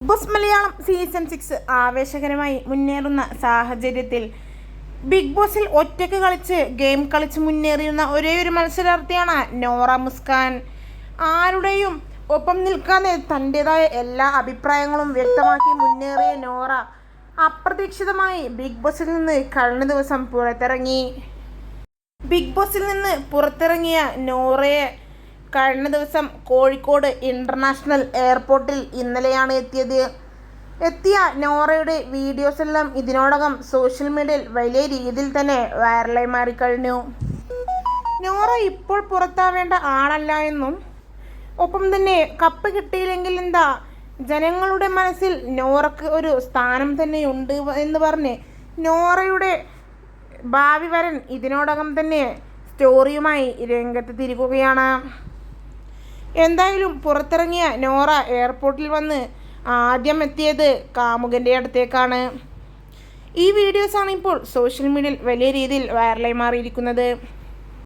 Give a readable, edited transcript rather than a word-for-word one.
Boss Malayalam season 6 ആവേശകരമായി മുന്നേറുന്ന സാഹചര്യത്തിൽ big ബോസിൽ ഒറ്റയ്ക്ക് ഗെയിം കളിച്ച് മുന്നേറിയുന്ന ഒരേയൊരു മത്സരാർത്ഥിയാണ് നോറ മുസ്കാൻ. ആരുടെയും ഒപ്പം നിൽക്കാതെ തൻ്റെതായ എല്ലാ അഭിപ്രായങ്ങളും വ്യക്തമാക്കി മുന്നേറിയ നോറ അപ്രതീക്ഷിതമായി ബിഗ് ബോസിൽ നിന്ന് കഴിഞ്ഞ ദിവസം പുറത്തിറങ്ങി. ബിഗ് ബോസിൽ നിന്ന് പുറത്തിറങ്ങിയ നോറയെ കഴിഞ്ഞ ദിവസം കോഴിക്കോട് ഇൻ്റർനാഷണൽ എയർപോർട്ടിൽ ഇന്നലെയാണ് എത്തിയ നോറയുടെ വീഡിയോസ് എല്ലാം ഇതിനോടകം സോഷ്യൽ മീഡിയയിൽ വലിയ രീതിയിൽ തന്നെ വൈറലായി മാറിക്കഴിഞ്ഞു. നോറ ഇപ്പോൾ പുറത്താവേണ്ട ആളല്ല എന്നും ഒപ്പം തന്നെ കപ്പ് കിട്ടിയില്ലെങ്കിൽ എന്താ, ജനങ്ങളുടെ മനസ്സിൽ നോറക്ക് ഒരു സ്ഥാനം തന്നെയുണ്ട് എന്ന് പറഞ്ഞ് നോറയുടെ ഭാവി വരൻ ഇതിനോടകം തന്നെ സ്റ്റോറിയുമായി രംഗത്ത് തിരികുകയാണ്. എന്തായാലും പുറത്തിറങ്ങിയ നോറ എയർപോർട്ടിൽ വന്ന് ആദ്യം എത്തിയത് കാമുകൻ്റെ അടുത്തേക്കാണ്. ഈ വീഡിയോസാണ് ഇപ്പോൾ സോഷ്യൽ മീഡിയയിൽ വലിയ രീതിയിൽ വൈറലായി മാറിയിരിക്കുന്നത്.